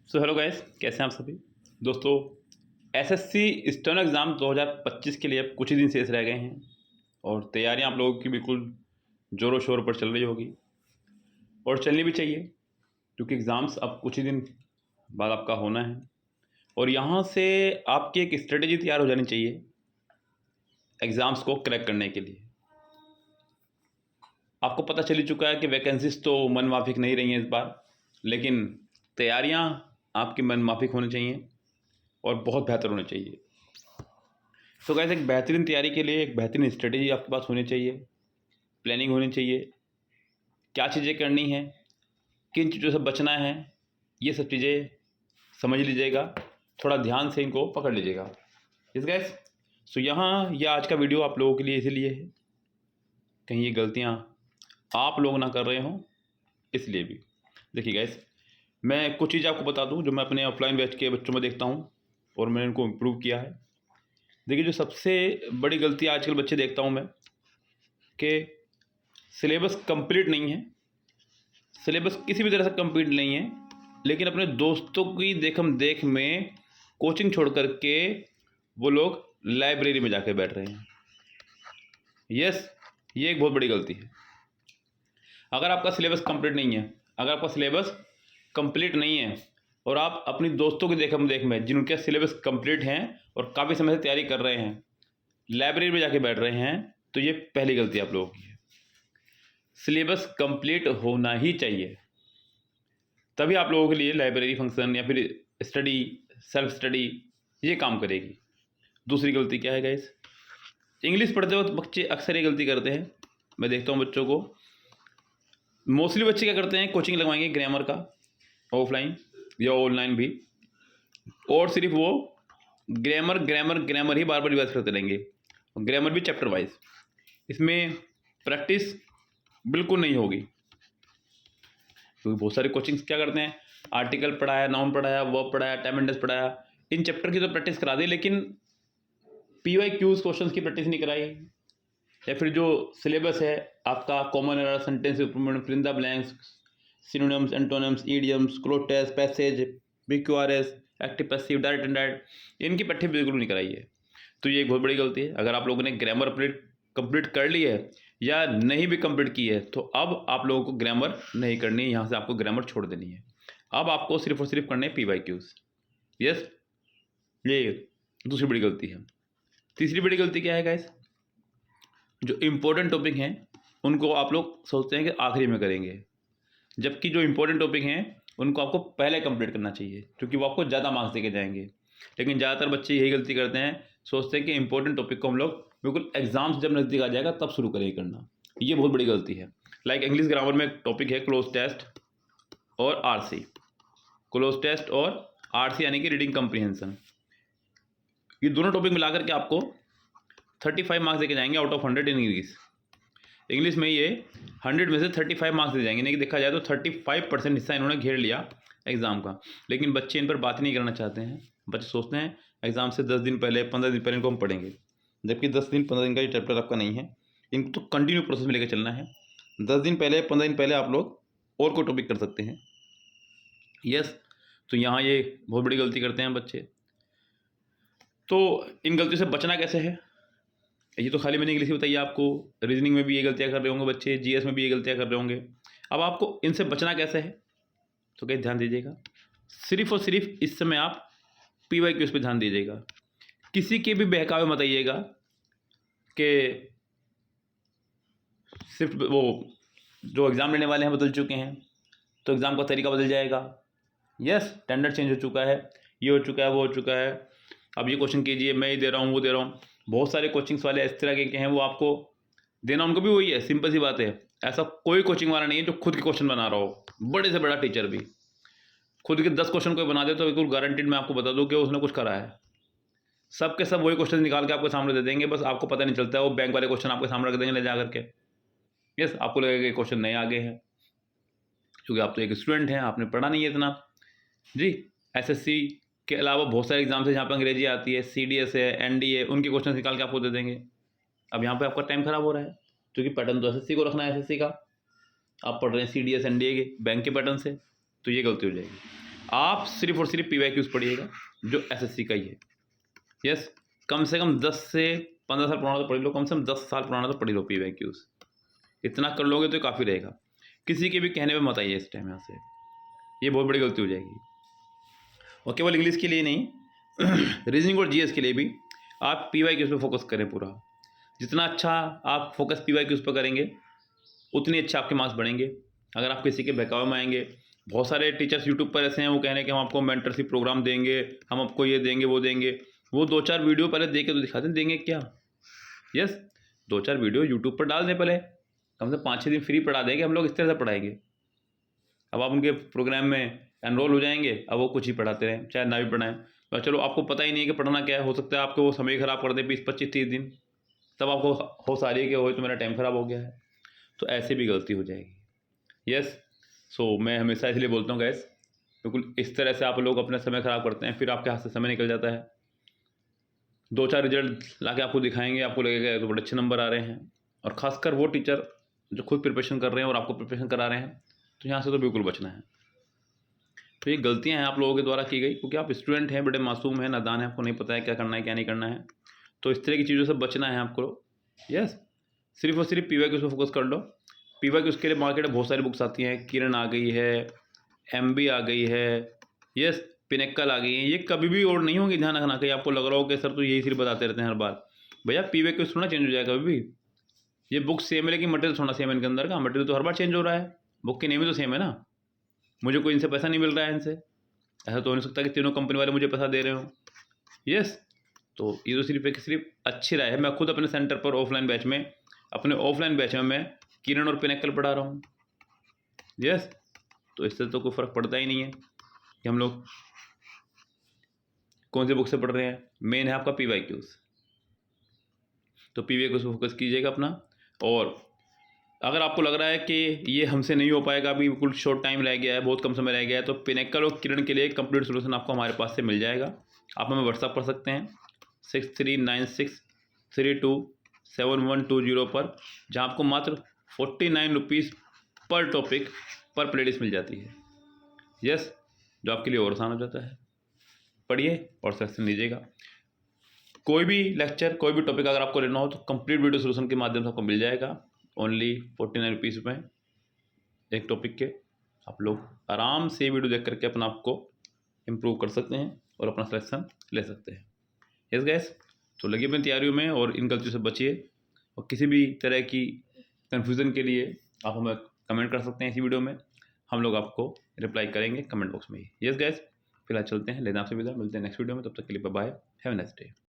So hello guys, कैसे हैं आप सभी दोस्तों। एसएससी स्टेनो एग्ज़ाम 2025 के लिए अब कुछ ही दिन शेष रह गए हैं और तैयारियां आप लोगों की बिल्कुल ज़ोरों शोरों पर चल रही होगी और चलनी भी चाहिए, क्योंकि एग्ज़ाम्स अब कुछ ही दिन बाद आपका होना है और यहाँ से आपकी एक स्ट्रेटेजी तैयार हो जानी चाहिए एग्ज़ाम्स को क्रैक करने के लिए। आपको पता चल ही चुका है कि वैकेंसीज तो मन माफिक नहीं रही हैं इस बार, लेकिन तैयारियां आपकी मन माफिक होनी चाहिए और बहुत बेहतर होनी चाहिए। तो गाइस, एक बेहतरीन तैयारी के लिए एक बेहतरीन स्ट्रेटेजी आपके पास होनी चाहिए, प्लानिंग होनी चाहिए, क्या चीज़ें करनी है, किन चीज़ों से बचना है, ये सब चीज़ें समझ लीजिएगा, थोड़ा ध्यान से इनको पकड़ लीजिएगा। इस गाइस, सो यहाँ यह आज का वीडियो आप लोगों के लिए इसीलिए है, कहीं ये गलतियाँ आप लोग ना कर रहे हों, इसलिए भी। देखिए गाइस, मैं कुछ चीज़ आपको बता दूं जो मैं अपने ऑफलाइन बैच के बच्चों में देखता हूं और मैंने इनको इम्प्रूव किया है। देखिए, जो सबसे बड़ी गलती आजकल बच्चे देखता हूं मैं कि सिलेबस कंप्लीट नहीं है, सिलेबस किसी भी तरह से कंप्लीट नहीं है, लेकिन अपने दोस्तों की देखम देख में कोचिंग छोड़ कर के वो लोग लाइब्रेरी में जाके बैठ रहे हैं। यस, ये एक बहुत बड़ी गलती है। अगर आपका सिलेबस कंप्लीट नहीं है, अगर आपका सिलेबस कंप्लीट नहीं है और आप अपनी दोस्तों की देखम देख में जिनके सिलेबस कंप्लीट हैं और काफ़ी समय से तैयारी कर रहे हैं लाइब्रेरी में जाके बैठ रहे हैं, तो ये पहली गलती आप लोगों की है। सिलेबस कंप्लीट होना ही चाहिए, तभी आप लोगों के लिए लाइब्रेरी फंक्शन या फिर स्टडी, सेल्फ स्टडी ये काम करेगी। दूसरी गलती क्या है गाइस, इंग्लिश पढ़ते वक्त बच्चे अक्सर ये गलती करते हैं। मैं देखता हूँ बच्चों को, मोस्टली बच्चे क्या करते हैं, कोचिंग लगवाएंगे ग्रामर का ऑफलाइन या ऑनलाइन भी, और सिर्फ वो ग्रामर ग्रामर ग्रामर ही बार बार रिवाइज करते रहेंगे, ग्रामर भी चैप्टर वाइज। इसमें प्रैक्टिस बिल्कुल नहीं होगी, क्योंकि बहुत सारे कोचिंग्स क्या करते हैं, आर्टिकल पढ़ाया, नाउन पढ़ाया, वर्ब पढ़ाया, टाइम एंड डेज पढ़ाया, इन चैप्टर की तो प्रैक्टिस करा दी, लेकिन PYQs क्वेश्चंस की प्रैक्टिस नहीं कराई। या फिर जो सिलेबस है आपका, common error, sentence improvement, fill in the blanks, synonyms, antonyms, idioms, cloze test, passage, BQRS, active passive, direct indirect, इनकी पट्टी बिल्कुल नहीं कराई है। तो ये एक बहुत बड़ी गलती है। अगर आप लोगों ने ग्रामर कंप्लीट कर ली है या नहीं भी कंप्लीट की है, तो अब आप लोगों को ग्रामर नहीं करनी है, यहाँ से आपको ग्रामर छोड़ देनी है। अब आपको सिर्फ और सिर्फ करने हैं PYQs। यस, ये दूसरी बड़ी गलती है। तीसरी बड़ी गलती क्या है गाइस, जो इम्पोर्टेंट टॉपिक हैं उनको आप लोग सोचते हैं कि आखिरी में करेंगे, जबकि जो इम्पोर्टेंट टॉपिक हैं उनको आपको पहले कंप्लीट करना चाहिए, क्योंकि वो आपको ज़्यादा मार्क्स देके जाएंगे। लेकिन ज़्यादातर बच्चे यही गलती करते हैं, सोचते हैं कि इंपॉर्टेंट टॉपिक को हम लोग बिल्कुल एग्जाम्स जब नज़दीक आ जाएगा तब शुरू करेंगे करना। ये बहुत बड़ी गलती है। लाइक इंग्लिश ग्रामर में एक टॉपिक है क्लोज टेस्ट और RC, क्लोज टेस्ट और RC यानी कि रीडिंग कम्प्रीहेंशन। ये दोनों टॉपिक मिलाकर के आपको 35 मार्क्स देके जाएंगे आउट ऑफ 100 इन इंग्लिश में। ये 100 में से 35 मार्क्स दे जाएंगे, नहीं कि देखा जाए तो 35% हिस्सा इन्होंने घेर लिया एग्ज़ाम का। लेकिन बच्चे इन पर बात नहीं करना चाहते हैं। बच्चे सोचते हैं एग्ज़ाम से 10 दिन पहले, 15 दिन पहले इनको हम पढ़ेंगे, जबकि 10 दिन 15 दिन का ये चैप्टर आपका नहीं है। इनको तो कंटिन्यू प्रोसेस में लेकर चलना है। 10 दिन पहले, 15 दिन पहले आप लोग और कोई टॉपिक कर सकते हैं। यस, तो यहाँ ये बहुत बड़ी गलती करते हैं बच्चे। तो इन गलतियों से बचना कैसे है, ये तो खाली मैंने इंग्लिश में बताइए आपको। रीजनिंग में भी ये गलतियाँ कर रहे होंगे बच्चे, GS में भी ये गलतियाँ कर रहे होंगे। अब आपको इनसे बचना कैसे है, तो कहीं ध्यान दीजिएगा। सिर्फ और सिर्फ इस समय आप PYQs पे ध्यान दीजिएगा। किसी के भी बहकावे मत आइएगा कि सिर्फ वो जो एग्ज़ाम लेने वाले हैं बदल चुके हैं तो एग्ज़ाम का तरीका बदल जाएगा। यस, स्टैंडर्ड चेंज हो चुका है, ये हो चुका है, वो हो चुका है, अब ये क्वेश्चन कीजिए, मैं ही दे रहा हूँ, वो दे रहा हूँ। बहुत सारे कोचिंग्स वाले इस तरह के हैं, वो आपको देना उनको भी वही है। सिंपल सी बात है, ऐसा कोई कोचिंग वाला नहीं है जो खुद के क्वेश्चन बना रहा हो। बड़े से बड़ा टीचर भी खुद के 10 क्वेश्चन कोई बना दे तो बिल्कुल गारंटीड मैं आपको बता दूं कि उसने कुछ करा है। सब के सब वही क्वेश्चन निकाल के आपके सामने दे देंगे, बस आपको पता नहीं चलता है। वो बैंक वाले क्वेश्चन आपके सामने रख देंगे ले जा करके। यस, आपको लगेगा कि क्वेश्चन नए आगे हैं, क्योंकि आप तो एक स्टूडेंट हैं, आपने पढ़ा नहीं है इतना। जी, SSC के अलावा बहुत सारे एग्जाम्स है जहाँ पर अंग्रेजी आती है, CDS है, NDA, उनके क्वेश्चन निकाल के आपको दे देंगे। अब यहाँ पे आपका टाइम खराब हो रहा है, क्योंकि पैटर्न तो SSC को रखना है। SSC का आप पढ़ रहे हैं CDS NDA के बैंक के पैटर्न से, तो ये गलती हो जाएगी। आप सिर्फ और सिर्फ PYQs पढ़िएगा जो SSC का ही है। यस, कम से कम 10 से 15 साल पुराना तो पढ़ लो, कम से कम 10 साल पुराना तो पढ़ लो PYQs। इतना कर लोगे तो काफ़ी रहेगा। किसी के भी कहने पे मत आइए इस टाइम यहाँ से, ये बहुत बड़ी गलती हो जाएगी। और केवल इंग्लिश के लिए नहीं, रीजनिंग और GS के लिए भी आप PYQs पे फोकस करें पूरा। जितना अच्छा आप फोकस PYQs पर करेंगे उतनी अच्छा आपके मार्क्स बढ़ेंगे। अगर आप किसी के बहकावे में आएंगे, बहुत सारे टीचर्स यूट्यूब पर ऐसे हैं, वो कह रहे हैं कि हम आपको मेंटरशिप प्रोग्राम देंगे, हम आपको ये देंगे वो देंगे। वो 2-4 वीडियो पहले देख के तो दिखाते हैं, देंगे क्या? यस, 2-4 वीडियो यूट्यूब पर डाल दें पहले, कम से 5-6 दिन फ्री पढ़ा देंगे हम लोग, इस तरह से पढ़ाएंगे। अब आप उनके प्रोग्राम में एनरोल हो जाएंगे, अब वो कुछ ही पढ़ाते रहें, चाहे ना भी पढ़ाएं। तो चलो आपको पता ही नहीं है कि पढ़ना क्या है, हो सकता है आपको वो समय ख़राब कर दे 20-25-30 दिन, तब आपको होश आ रही है कि वो तो मेरा टाइम ख़राब हो गया है। तो ऐसे भी गलती हो जाएगी। यस, सो मैं हमेशा इसलिए बोलता हूँ गैस, बिल्कुल इस तरह से आप लोग अपना समय ख़राब करते हैं, फिर आपके हाथ से समय निकल जाता है। 2-4 रिजल्ट ला के आपको दिखाएंगे, आपको लगेगा तो बड़े अच्छे नंबर आ रहे हैं। और ख़ासकर वो टीचर जो खुद प्रिपरेशन कर रहे हैं और आपको प्रिपरेशन करा रहे हैं, तो यहाँ से तो बिल्कुल बचना है। तो ये गलतियाँ हैं आप लोगों के द्वारा की गई, क्योंकि आप स्टूडेंट हैं, बड़े मासूम हैं, नादान हैं, आपको नहीं पता है क्या करना है क्या नहीं करना है। तो इस तरह की चीज़ों से बचना है आपको। यस, सिर्फ और सिर्फ PYQs पे फोकस कर लो। PYQs के लिए मार्केट में बहुत सारी बुक्स आती हैं, किरण आ गई है, MB आ गई है, यस पिनेक्कल आ गई है। ये कभी भी और नहीं होंगी, ध्यान रखना। कहीं आपको लग रहा हो कि सर तो यही सिर्फ बताते रहते हैं हर बार, भैया PYQs थोड़ा चेंज हो जाएगा कभी भी। ये बुक सेम है लेकिन मटेरियल थोड़ा सेम है इनके अंदर का, मटेरियल तो हर बार चेंज हो रहा है, बुक की नेम ही तो सेम है ना। मुझे कोई इनसे पैसा नहीं मिल रहा है इनसे, ऐसा तो हो नहीं सकता कि तीनों कंपनी वाले मुझे पैसा दे रहे हो। यस, तो ये तो सिर्फ अच्छी राय है। मैं खुद अपने सेंटर पर ऑफलाइन बैच में मैं किरण और पिनेक्कल पढ़ा रहा हूँ। यस, तो इससे तो कोई फ़र्क पड़ता ही नहीं है कि हम लोग कौन सी बुक से पढ़ रहे हैं। मेन है आपका PYQs, तो PYQs पे फोकस कीजिएगा अपना। और अगर आपको लग रहा है कि ये हमसे नहीं हो पाएगा, अभी बिल्कुल शॉर्ट टाइम रह गया है, बहुत कम समय रह गया है, तो पिनेक्कल और किरण के लिए कंप्लीट सोल्यूशन आपको हमारे पास से मिल जाएगा। आप हमें व्हाट्सअप कर सकते हैं 6396327120 पर, जहाँ आपको मात्र 49 रुपीज़ पर टॉपिक पर प्लेलिस्ट मिल जाती है। यस, जो आपके लिए और आसान हो जाता है। पढ़िए और सेलेक्शन लीजिएगा। कोई भी लेक्चर, कोई भी टॉपिक अगर आपको लेना हो तो कंप्लीट वीडियो सोल्यूशन के माध्यम से आपको मिल जाएगा। ओनली 49 रुपीज़ में एक टॉपिक के आप लोग आराम से वीडियो देख करके अपना आपको इम्प्रूव कर सकते हैं और अपना सिलेक्शन ले सकते हैं। यस गैस, तो लगी अपनी तैयारियों में और इन गलतियों से बचिए। और किसी भी तरह की कन्फ्यूज़न के लिए आप हमें कमेंट कर सकते हैं इसी वीडियो में, हम लोग आपको रिप्लाई करेंगे कमेंट बॉक्स में ही। यस गैस, फिलहाल चलते हैं, लेना आपसे विदा, मिलते हैं नेक्स्ट वीडियो में। तब तक के लिए bye bye, have a nice day.